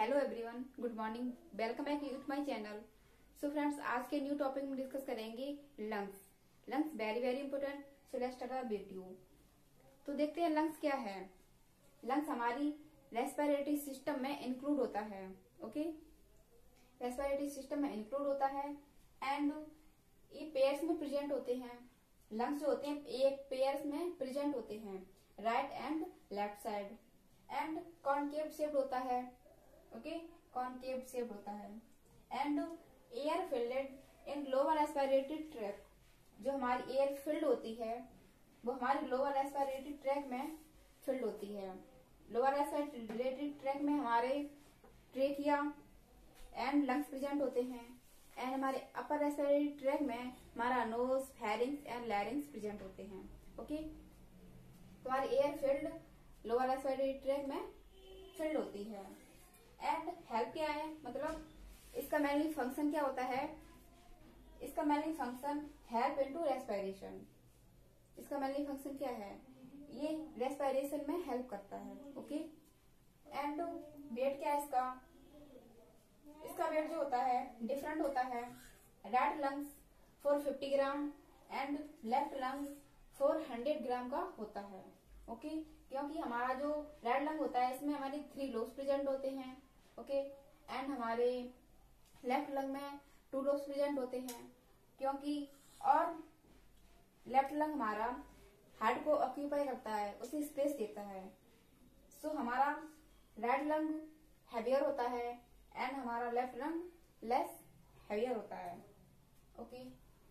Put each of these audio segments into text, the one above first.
Hello everyone, good morning, welcome back to my channel. So friends, आज के new topic में discuss करेंगे lungs. Lungs very very important. So let's start our video. तो देखते हैं lungs क्या है। लंग्स हमारी रेस्पिरेटरी सिस्टम में इंक्लूड होता है। ओके, रेस्पिरेटरी सिस्टम में इंक्लूड होता है एंड ये पेयर्स में प्रेजेंट होते हैं। लंग्स जो होते हैं एक पेयर्स में प्रेजेंट होते हैं, right and left side, and concave shaped होता है। ओके, कॉनकेव शेप्ड होता है and air filled in lower respiratory track. जो हमारी एयर फिल्ड होती है वो हमारी लोअर रेस्पिरेटरी ट्रैक में फिल्ड होती है। लोअर रेस्पिरेटरी ट्रैक में हमारे ट्रेकिया एंड लंग्स प्रेजेंट होते हैं एंड हमारे अपर रेस्पिरेटरी ट्रैक में हमारा nose, pharynx and larynx present होते हैं। ओके, तो हमारी air field lower respiratory tract में फिल्ड होती है। एंड हेल्प क्या है, मतलब इसका मेनली फंक्शन क्या होता है। इसका mainly function help into respiration. इसका मेनली फंक्शन क्या है, ये रेस्पिरेशन में हेल्प करता है। ओके, एंड वेट क्या है इसका। इसका वेट जो होता है डिफरेंट होता है। Right lungs 450 gram and left lungs 400 ग्राम का होता है। ओके, क्योंकि हमारा जो राइट लंग होता है इसमें हमारे 3 लोब्स प्रेजेंट होते हैं। ओके, एंड हमारे लेफ्ट लंग में 2 लोब्स प्रेजेंट होते हैं, क्योंकि और लेफ्ट लंग हमारा हार्ट को ऑक्यूपाई करता है, उसे स्पेस देता है। सो हमारा राइट लंग हैवियर होता है एंड हमारा लेफ्ट लंग लेस हैवियर होता है। ओके,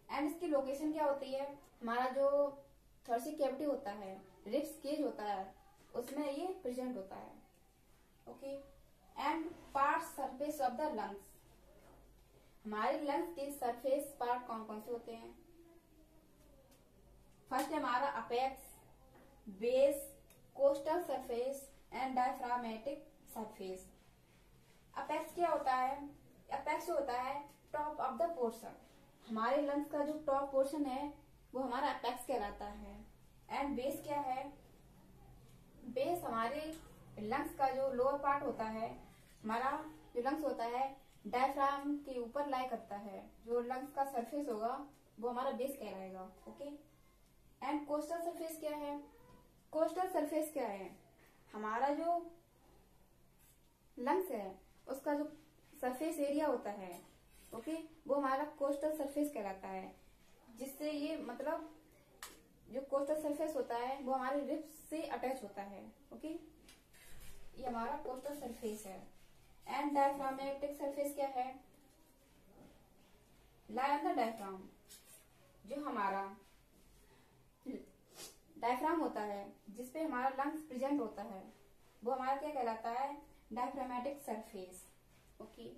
एंड इसकी लोकेशन क्या होती है, हमारा जो थोरेसिक कैविटी होता है, रिब्स केज होता है, उसमें ये प्रेजेंट होता है। Okay, and part surface of the lungs. हमारे लंग्स के सरफेस पार्ट कौन कौन से होते हैं। फर्स्ट है हमारा apex, base, coastal surface and diaphragmatic surface. Apex क्या होता है, अपेक्स होता है टॉप ऑफ द पोर्शन। हमारे लंग्स का जो टॉप पोर्शन है वो हमारा अपेक्स कहलाता है। एंड बेस क्या है, बेस हमारे लंग्स का जो लोअर पार्ट होता है, हमारा जो लंग्स होता है डायफ्राम के ऊपर लाई करता है। जो लंग्स का सरफेस होगा वो हमारा बेस कहलाएगा। ओके, एंड कोस्टल सरफेस क्या है। कोस्टल सरफेस क्या है, हमारा जो लंग्स है उसका जो सरफेस एरिया होता है, ओके, वो हमारा कोस्टल सरफेस कहलाता है। जिससे ये मतलब जो कोस्टल सरफेस होता है वो हमारे रिब्स से अटैच होता है। ओके, ये हमारा कोस्टल सरफेस है। एंड डायफ्रामेटिक सरफेस क्या है, लाई ऑन द डायफ्राम। जो हमारा डायफ्राम होता है जिसपे हमारा लंग्स प्रेजेंट होता है वो हमारा क्या कहलाता है, डायफ्रामेटिक सरफेस। ओके,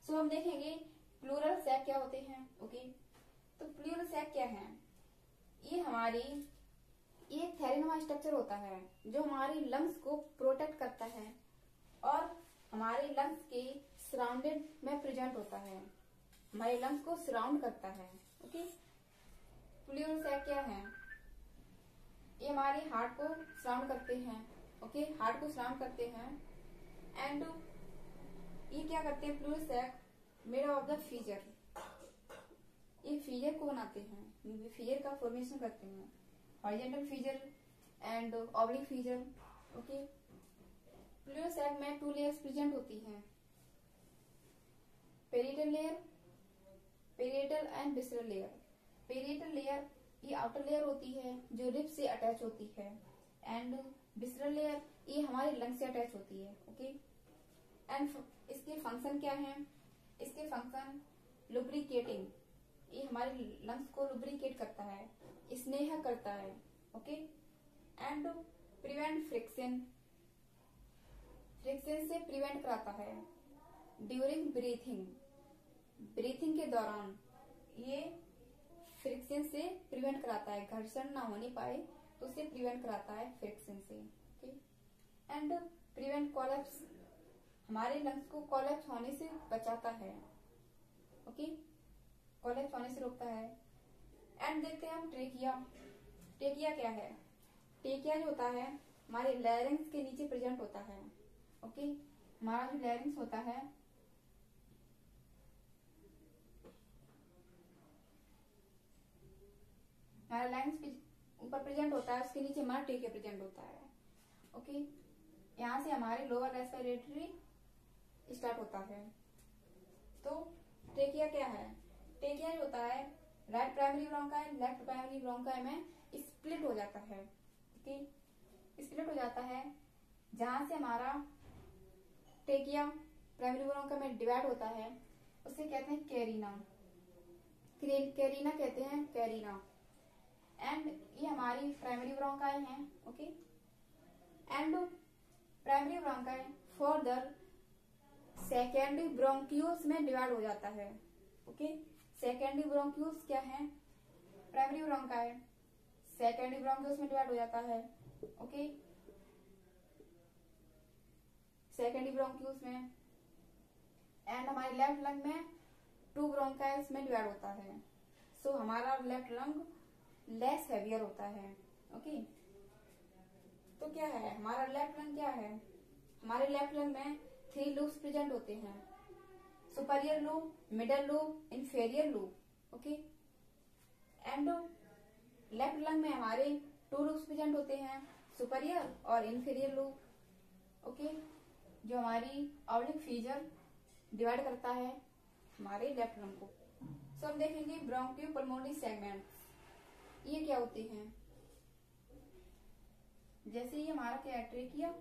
सो हम देखेंगे प्लूरल सैक क्या होते हैं। ओके, तो प्लूरल सैक क्या है, ये हमारी ये थैलेनुमा स्ट्रक्चर होता है जो हमारी लंग्स को प्रोटेक्ट करता है और हमारे लंग्स के सराउंडेड में प्रेजेंट होता है, हमारे लंग्स को सराउंड करता है। ओके, प्लूरल सैक क्या है, ये हमारे हार्ट को सराउंड करते हैं। ओके, हार्ट को सराउंड करते हैं एंड ये क्या करते हैं, pleural sac made of the fissure. ये फीजर को बनाते हैं, फीजर का फॉर्मेशन करते हैं, horizontal fissure and oblique fissure. Okay, pleural sac में 2 लेयर्स प्रेजेंट होती हैं, parietal layer, parietal and visceral layer. Parietal layer ये आउटर लेयर होती है जो रिब से अटैच होती है एंड विसरल लेयर ये हमारे लंग से अटैच होती है। ओके, एंड इसके फंक्शन क्या है, इसके फंक्शन लुब्रिकेटिंग, ये हमारे लंग्स को लुब्रिकेट करता है, स्नेह करता है। Okay, and prevent friction, friction से प्रिवेंट कराता है। ड्यूरिंग ब्रीथिंग, ब्रीथिंग के दौरान ये फ्रिक्शन से प्रिवेंट कराता है, घर्षण ना होने पाए तो उसे प्रिवेंट कराता है फ्रिक्शन से। ओके, एंड प्रिवेंट कोलैप्स, हमारे लंग्स को कोलैप्स होने से बचाता है। ओके, कोलैप्स होने से रोकता है। एंड देखते हैं हम ट्रेकिया। ट्रेकिया क्या है, ट्रेकिया जो होता है हमारे लैरिंग्स के नीचे प्रेजेंट होता है। ओके, हमारा जो लैरिंग्स होता है हमारा लैरिंग्स ऊपर प्रेजेंट होता है, उसके नीचे हमारा ट्रेकिया प्रेजेंट होता है। ओके, यहाँ से हमारे लोअर रेस्पिरेटरी स्टार्ट होता है। तो ट्रेकिया क्या है? ट्रेकिया जो होता है right primary bronchi left primary bronchi में स्प्लिट हो जाता है। ओके, स्प्लिट हो जाता है, जहां से हमारा ट्रेकिया प्राइमरी ब्रोंकाई में डिवाइड होता है, उसे कहते हैं कैरिना। कैरिना कहते हैं, कैरिना। एंड ये हमारी प्राइमरी ब्रोंकाई है। Okay, and primary bronchi further secondary bronchioles में डिवाइड हो जाता है। ओके, सेकेंडरी ब्रोंक्यूल्स क्या है? प्राइमरी ब्रोंकाई सेकेंडरी ब्रोंक्यूल्स में डिवाइड हो जाता है। ओके, सेकेंडरी ब्रोंक्यूल्स में। एंड हमारे लेफ्ट लंग में 2 ब्रोंकाइल्स में डिवाइड होता है। सो हमारा लेफ्ट लंग लेस हेवियर होता है। ओके, तो क्या है हमारा लेफ्ट लंग? क्या है हमारे लेफ्ट लंग में 3 लूप्स प्रेजेंट होते हैं, superior loop, middle loop, inferior loop. Okay, and left lung में हमारे 2 लूप्स प्रेजेंट होते हैं, सुपरियर और इंफेरियर लूप। ओके, जो हमारी ऑब्लिक फीचर डिवाइड करता है हमारे लेफ्ट लंग को। सो हम देखेंगे ब्रोंकियो पल्मोनरी सेगमेंट्स, ये क्या होते हैं? जैसे ये हमारा क्या है? ट्रेकिया।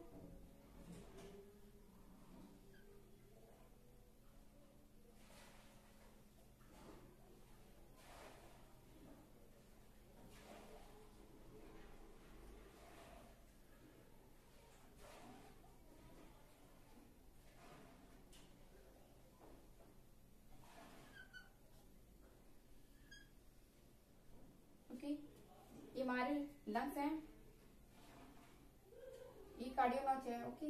ओके, ये हमारे लंग्स हैं, ये कार्डियोलॉज है। ओके,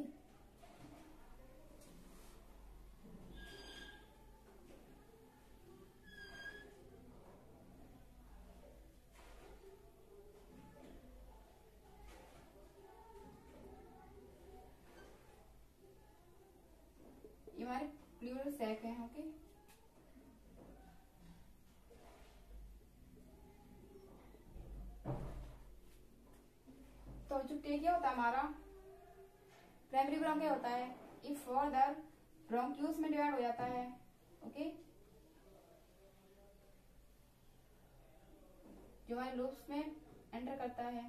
ये हमारे प्लूरल सैक है। ओके, तो जो ट्रेकिया होता है हमारा प्राइमरी ब्रोंकिया होता है, ये फर्दर ब्रोंक्यूल्स में डिवाइड हो जाता है। ओके, जो हमारे लूप्स में एंटर करता है।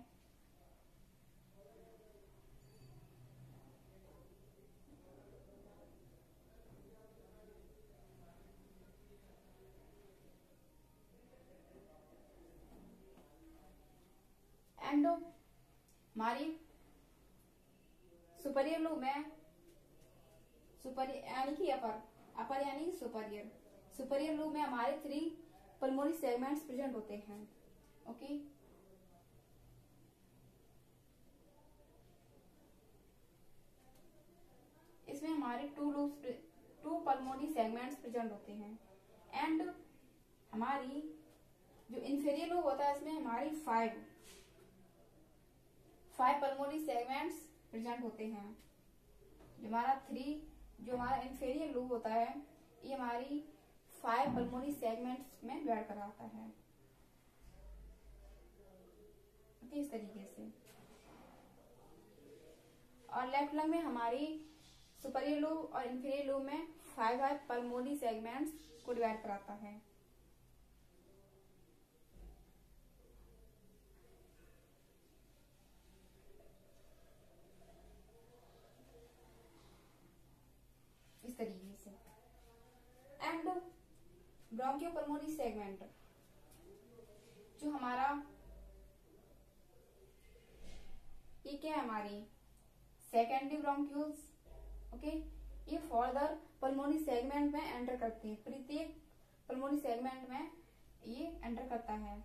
एंड हमारी सुपरियर लूप में सुपरियर यानी कि अपर यानी कि सुपरियर सुपरियर लूप में हमारे 3 पल्मोनरी सेगमेंट्स प्रेजेंट होते हैं। ओके, इसमें हमारे 2 पल्मोनरी सेगमेंट्स प्रेजेंट होते हैं। एंड हमारी जो इंफीरियर लूप होता है इसमें हमारी 5 पल्मोनरी सेगमेंट्स प्रेजेंट होते हैं। जो हमारा इंफीरियर लूप होता है ये हमारी 5 पल्मोनरी सेगमेंट्स में डिवाइड कराता है। ओके, इस तरीके से। और लेफ्ट लंग में हमारी सुपरियर लूप और इंफीरियर लूप में 5 पल्मोनरी सेगमेंट्स को डिवाइड कराता है। इस तरीके से। एंड ब्रोंकियोपल्मोनरी सेगमेंट जो हमारा ये क्या है? हमारी सेकेंडरी ब्रोंक्यूल्स। ओके, ये फर्दर पल्मोनरी सेगमेंट में एंटर करते हैं, प्रत्येक पल्मोनरी सेगमेंट में ये एंटर करता है।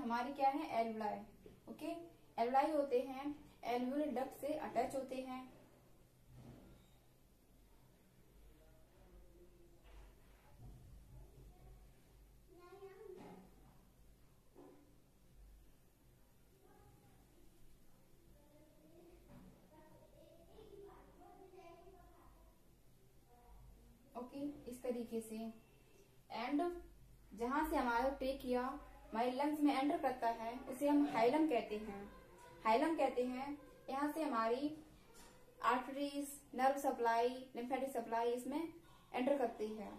हमारी क्या है, एल्वुलाई। ओके, एल्वुलाई होते हैं एल्वुलर डक्ट से अटैच होते हैं। ओके, इस तरीके से। एंड जहां से हमारा ट्रेकिया हमारे लंग्स में एंटर करता है उसे हम हाइलम कहते हैं। हाइलम कहते हैं। यहाँ से हमारी arteries, nerve supply, lymphatic supply इसमें एंटर करती है।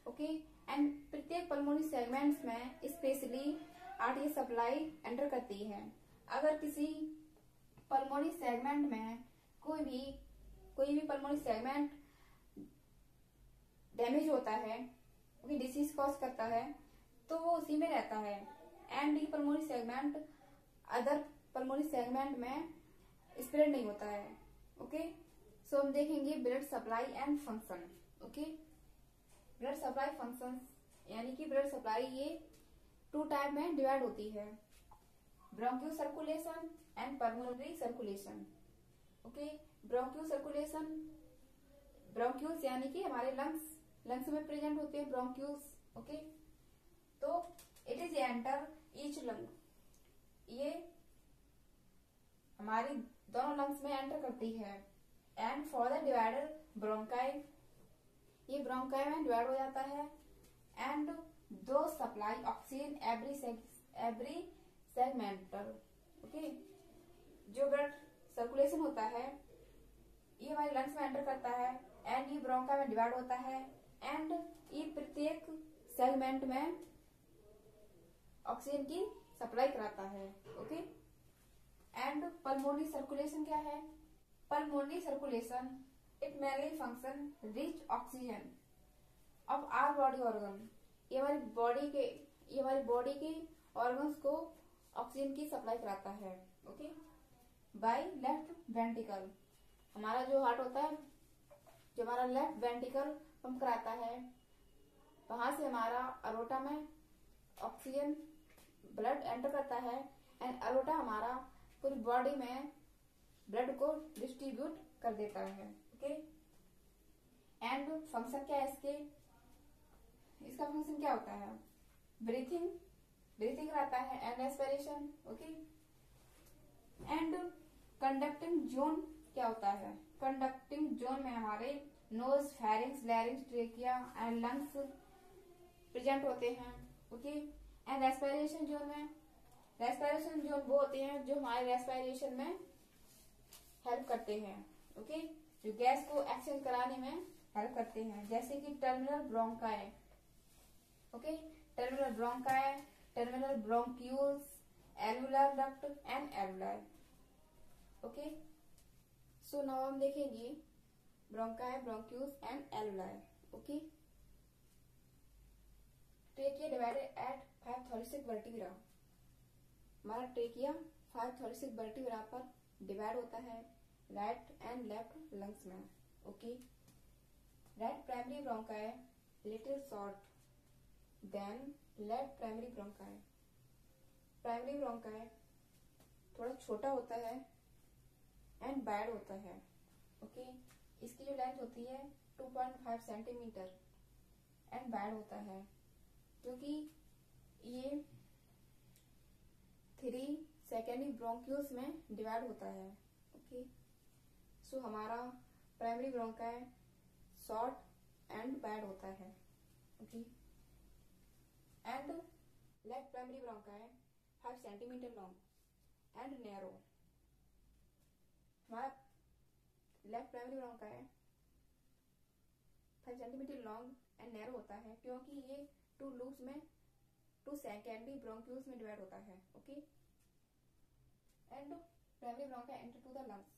ओके, एंड प्रत्येक पल्मोनरी सेगमेंट्स में स्पेशली आर्टरी सप्लाई एंटर करती है। अगर किसी पल्मोनरी सेगमेंट में कोई भी पल्मोनरी सेगमेंट डैमेज होता है, ओके, डिसीज कॉज करता है, तो वो उसी में रहता है एंड ये pulmonary segment other pulmonary segment में स्प्रेड नहीं होता है। ओके, सो हम देखेंगे blood supply and function. Okay, blood supply function यानी कि ब्लड सप्लाई ये 2 टाइप में डिवाइड होती है, bronchial circulation and pulmonary circulation. Okay, bronchial circulation, bronchioles यानी कि हमारे लंग्स में प्रेजेंट होते हैं ब्रोंक्यूल्स। ओके, तो it is enter each lung, ये हमारी दोनों लंग्स में एंटर करती है। And for the divider bronchi, ये ब्रोंकाई में डिवाइड हो जाता है। And to supply oxygen every segmental. Okay, जो ब्लड सर्कुलेशन होता है ये हमारे लंग्स में एंटर करता है एंड ये ब्रोंका में डिवाइड होता है एंड ये प्रत्येक सेगमेंट में ऑक्सीजन की सप्लाई कराता है। ओके, एंड पल्मोनरी सर्कुलेशन क्या है? Pulmonary circulation it mainly function rich oxygen of our body organ. ये हमारी बॉडी के ऑर्गन्स को ऑक्सीजन की सप्लाई कराता है। ओके, बाय लेफ्ट वेंट्रिकल, हमारा जो हार्ट होता है, जो हमारा लेफ्ट वेंट्रिकल पंप कराता है, वहां से हमारा अरोटा में ऑक्सीजन ब्लड एंटर करता है एंड अरोटा हमारा पूरी बॉडी में ब्लड को डिस्ट्रीब्यूट कर देता है। ओके, एंड फंक्शन क्या है इसका फंक्शन क्या होता है? ब्रीथिंग रहता है and respiration. Okay, and conducting zone क्या होता है? कंडक्टिंग जोन में हमारे nose, pharynx, larynx, trachea and lungs present होते हैं। ओके, एंड रेस्पिरेशन जोन वो होते हैं जो हमारे रेस्पिरेशन में हेल्प करते हैं। ओके, जो गैस को एक्सचेंज कराने में हेल्प करते हैं, जैसे कि terminal bronchi. Okay, terminal bronchi, terminal bronchioles, alveolar duct and alveoli. Okay, so now हम देखेंगे bronchi, bronchioles and alveoli. Okay, trachea divided at 5 thoracic vertebra। हमारा ट्रेकिया 5 thoracic vertebra पर डिवाइड होता है राइट एंड लेफ्ट लंग्स में। Okay, right primary bronchi little short then left primary bronchi. Primary bronchi थोड़ा छोटा होता है एंड बैड होता है। ओके, इसकी जो लेंथ होती है 2.5 सेंटीमीटर एंड बैड होता है, क्योंकि ये 3 सेकेंडरी ब्रोंक्यूल्स में डिवाइड होता है। ओके, सो हमारा primary bronchi short and broad होता है। Okay, and left primary bronchi 5 centimeter long and narrow. हमारा left primary bronchi 5 centimeter long and narrow होता है, क्योंकि ये 2 सेकेंडरी ब्रोंक्यूल्स में डिवाइड होता है। Okay, and primary bronchi enter to the lungs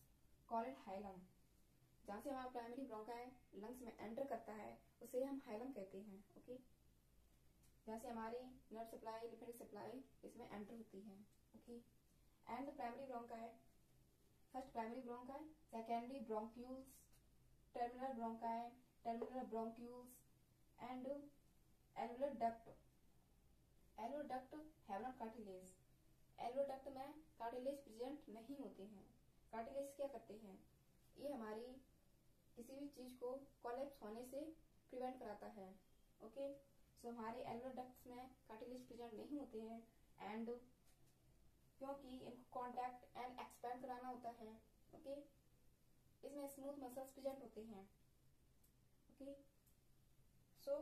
called hilum. जहां से हमारा प्राइमरी ब्रोंकाई लंग्स में एंटर करता है उसे हम हाइलम कहते हैं। ओके, जहां से हमारी नर्व सप्लाई, लिम्फेटिक सप्लाई इसमें एंटर होती है। Okay, and primary bronchi, first primary bronchi, secondary bronchioles, terminal bronchi, terminal bronchioles and alveolar duct. Alveolar duct have not cartilage. Alveolar duct में कार्टिलेज प्रेजेंट नहीं होते हैं। कार्टिलेज क्या करते हैं, ये हमारी किसी भी चीज को कोलैप्स होने से प्रिवेंट कराता है। ओके, सो हमारे एलोडक्ट्स में कार्टिलेज प्रेजेंट नहीं होते हैं एंड क्योंकि इनको कॉन्टैक्ट एंड एक्सपैंड कराना होता है। ओके, इसमें स्मूथ मसल्स प्रेजेंट होते हैं। Okay, so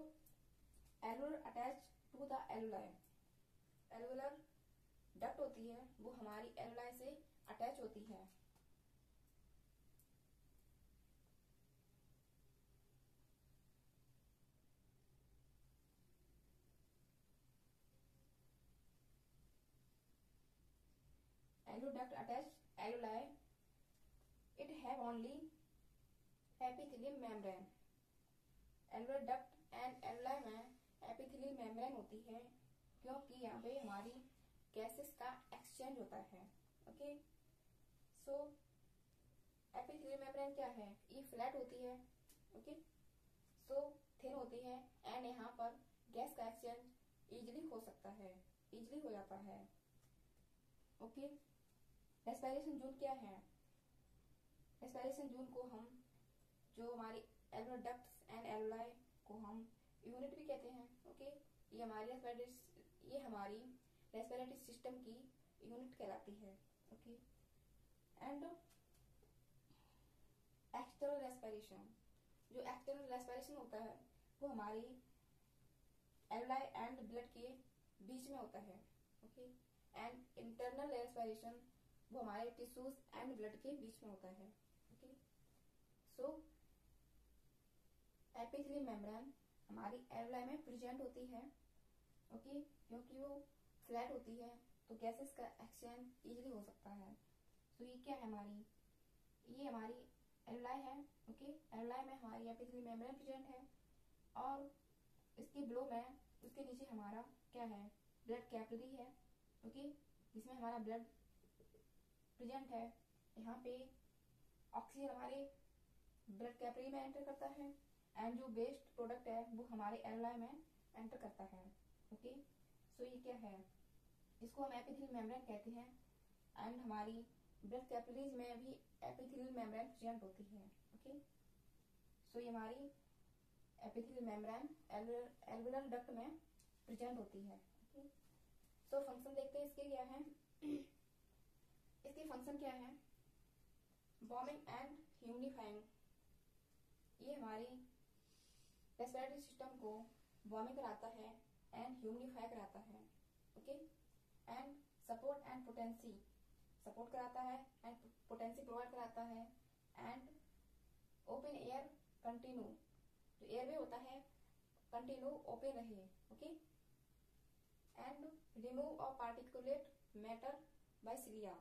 alveolar attach to the alveoli. Alveolar duct होती है वो हमारी एलुलाई से अटैच होती है। Alloduct attached alveoli, it have only epithelial membrane। alveolar duct and alveoli में epithelial membrane होती है क्योंकि यहाँ पे हमारी गैसेस का एक्सचेंज होता है। ओके, सो epithelial membrane क्या है, ये फ्लैट होती है। ओके, सो थिन होती है एंड यहाँ पर गैस का एक्सचेंज इजिली हो सकता है, इजिली हो जाता है। ओके, रेस्पिरेशन जून क्या है, रेस्पिरेशन जून को हम जो हमारी एल्वुलर डक्ट्स एंड एलुलाई को हम यूनिट भी कहते हैं। ओके, ये हमारी रेस्पिरेटरी सिस्टम की यूनिट कहलाती है। ओके, एंड एक्सटर्नल रेस्पिरेशन, जो एक्सटर्नल रेस्पिरेशन होता है वो हमारी एलुलाई एंड ब्लड के बीच में होता है। ओके, एंड इंटरनल रेस्पिरेशन वो हमारे टिश्यूज एंड ब्लड के बीच में होता है। ओके, सो एपिथेलियल मेम्ब्रेन हमारी एलुलाई में प्रेजेंट होती है। ओके, क्योंकि वो फ्लैट होती है तो गैसेस का एक्सचेंज इजीली हो सकता है। सो ये क्या है हमारी, ये हमारी एलुलाई है। ओके, एलुलाई में हमारी एपिथेलियल मेम्ब्रेन प्रेजेंट है और इसके बिलो में उसके नीचे हमारा क्या है, ब्लड कैपिलरी है। ओके, जिसमें हमारा ब्लड प्रेजेंट है। यहाँ पे ऑक्सीजन हमारे ब्लड कैपिलरी में एंटर करता है एंड जो वेस्ट प्रोडक्ट है वो हमारे एलुलाई में एंटर करता है। ओके, सो ये क्या है, इसको हम एपिथेलियल मेम्ब्रेन कहते हैं एंड हमारी ब्लड कैपिलरीज में भी एपिथेलियल मेम्ब्रेन प्रेजेंट होती है। ओके, सो ये हमारी एपिथेलियल मेम्ब्रेन एल्वुलर डक्ट में प्रेजेंट होती है। ओके, सो फंक्शन देखते हैं इसके क्या है। इसके फंक्शन क्या है, वार्मिंग एंड ह्यूमिडिफाइंग। ये हमारी रेस्पिरेटरी सिस्टम को वार्मिंग कराता है एंड ह्यूमिडिफाई कराता है। Okay, and support and potency, support कराता है एंड पोटेंसी प्रोवाइड कराता है एंड ओपन एयर कंटिन्यू, जो एयरवे होता है कंटिन्यू ओपन रहे। Okay, and remove of particulate matter bye cilia,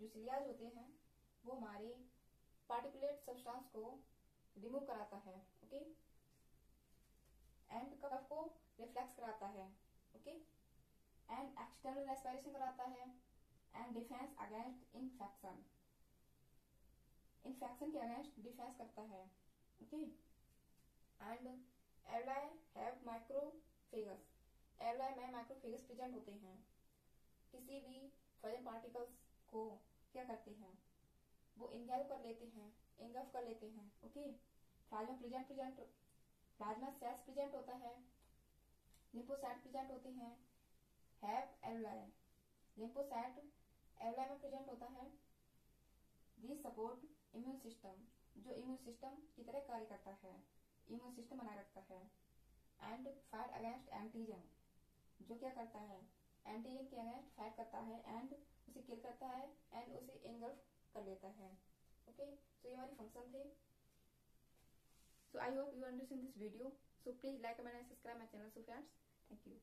जो सिलियाज होते हैं वो हमारे पार्टिकुलेट सब्सटेंस को रिमूव कराता है। ओके, एंड कफ को रिफ्लेक्स कराता है। ओके, एंड एक्सटर्नल रेस्पिरेशन कराता है and defence against infection, infection के अगेंस्ट डिफेंस करता है। ओके, एंड एलुलाई हैव माइक्रोफेगस, एलुलाई में माइक्रोफेगस प्रेजेंट होते हैं। किसी भी फॉरेन पार्टिकल्स को क्या करते हैं, वो इंगल्फ कर लेते हैं। ओके, प्लाज्मा सेल्स प्रेजेंट होता है, लिम्फोसाइट प्रेजेंट होते हैं, हैव एलुलाई, लिम्फोसाइट एलुलाई में प्रेजेंट होता है। दिस सपोर्ट इम्यून सिस्टम, जो इम्यून सिस्टम की तरह कार्य करता है, इम्यून सिस्टम बनाए रखता है। एंड फाइट अगेंस्ट एंटीजन, जो क्या करता है, एंटीजन के अगेंस्ट फाइट करता है एंड उसे किल करता है एंड उसे एंगल्फ कर लेता है। ओके, सो ये हमारी फंक्शन थे। So I hope you understand this video. So please like, comment and subscribe my channel. So friends, thank you.